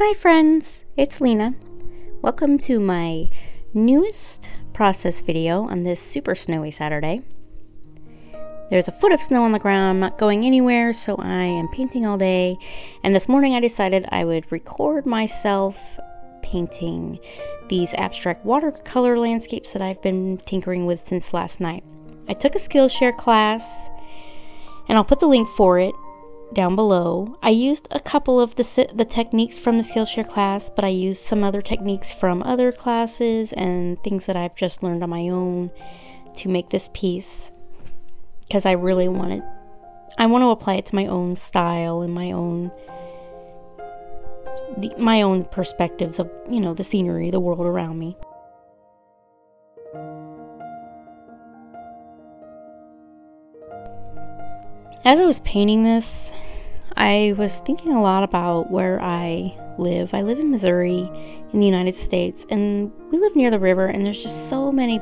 Hi friends, it's Lena. Welcome to my newest process video on this super snowy Saturday. There's a foot of snow on the ground. I'm not going anywhere, so I am painting all day. And this morning I decided I would record myself painting these abstract watercolor landscapes that I've been tinkering with since last night. I took a Skillshare class, and I'll put the link for it down below. I used a couple of the techniques from the Skillshare class, but I used some other techniques from other classes and things that I've just learned on my own to make this piece, because I really want to apply it to my own style and my own perspectives of, the scenery, the world around me. As I was painting this, I was thinking a lot about where I live. I live in Missouri in the United States, and we live near the river, and there's just so many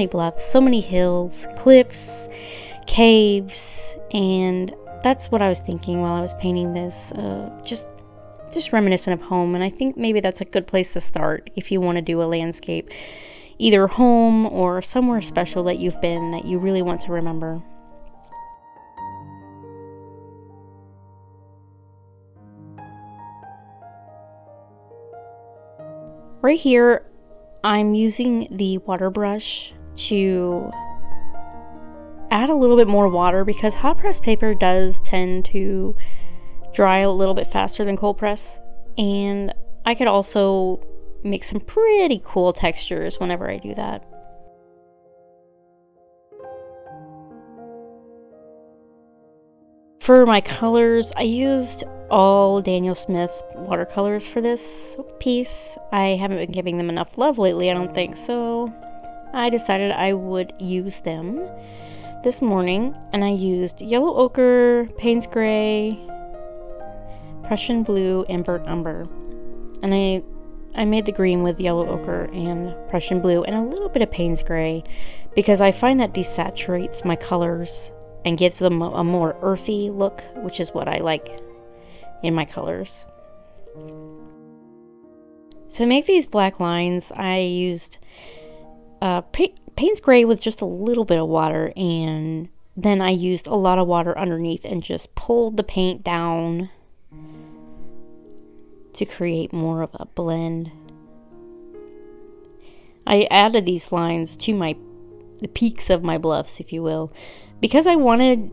bluffs, so many hills, cliffs, caves, and that's what I was thinking while I was painting this, just reminiscent of home. And I think maybe that's a good place to start if you want to do a landscape, either home or somewhere special that you've been that you really want to remember. Right here, I'm using the water brush to add a little bit more water, because hot press paper does tend to dry a little bit faster than cold press, and I could also make some pretty cool textures whenever I do that. For my colors, I used all Daniel Smith watercolors for this piece. I haven't been giving them enough love lately, I don't think, so I decided I would use them this morning, and I used yellow ochre, Payne's gray, Prussian blue, and burnt umber. And I made the green with yellow ochre and Prussian blue and a little bit of Payne's gray, because I find that desaturates my colors and gives them a more earthy look, which is what I like in my colors. To make these black lines, I used Payne's gray with just a little bit of water, and then I used a lot of water underneath and just pulled the paint down to create more of a blend. I added these lines to the peaks of my bluffs, if you will, because I wanted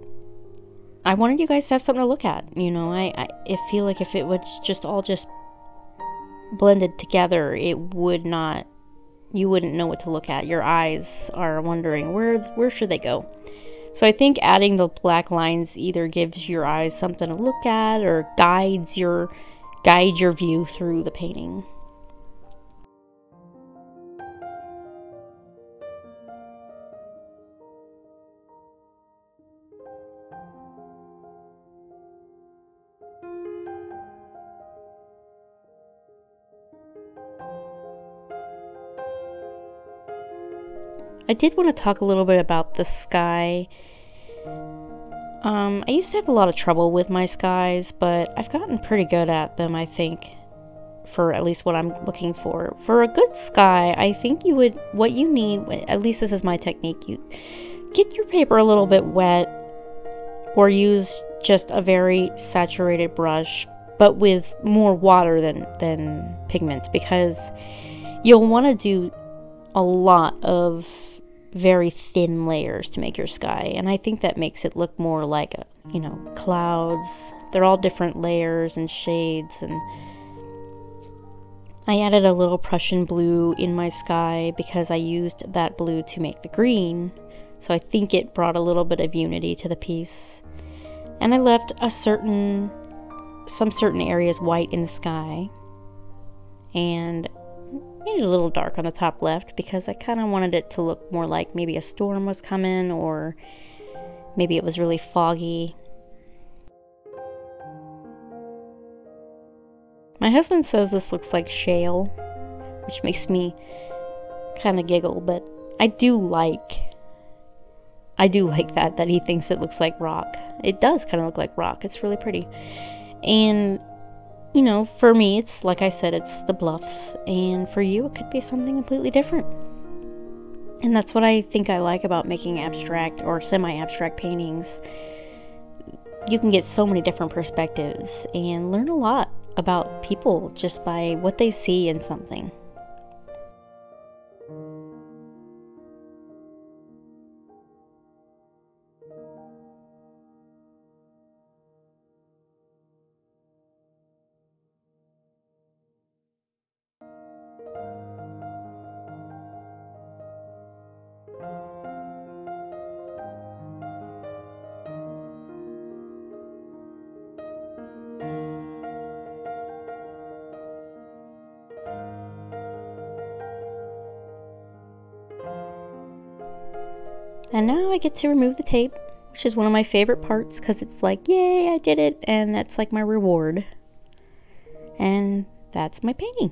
you guys to have something to look at. I feel like if it was just all blended together, you wouldn't know what to look at. Your eyes are wondering where should they go. So I think adding the black lines either gives your eyes something to look at or guides your view through the painting. I did want to talk a little bit about the sky. I used to have a lot of trouble with my skies, but I've gotten pretty good at them, I think, for at least what I'm looking for. For a good sky, I think what you need, at least this is my technique, you get your paper a little bit wet, or use just a very saturated brush, but with more water than pigments, because you'll want to do a lot of very thin layers to make your sky, and I think that makes it look more like clouds. They're all different layers and shades, and I added a little Prussian blue in my sky because I used that blue to make the green, so I think it brought a little bit of unity to the piece. And I left some certain areas white in the sky, and made it a little dark on the top left because I kind of wanted it to look more like maybe a storm was coming, or maybe it was really foggy. My husband says this looks like shale, which makes me kind of giggle, but I do like that he thinks it looks like rock. It does kind of look like rock. It's really pretty. And you know, for me, it's like I said, it's the bluffs, and for you, it could be something completely different. And that's what I think I like about making abstract or semi-abstract paintings. You can get so many different perspectives and learn a lot about people just by what they see in something. And now I get to remove the tape, which is one of my favorite parts because it's like, yay, I did it, and that's like my reward. And that's my painting.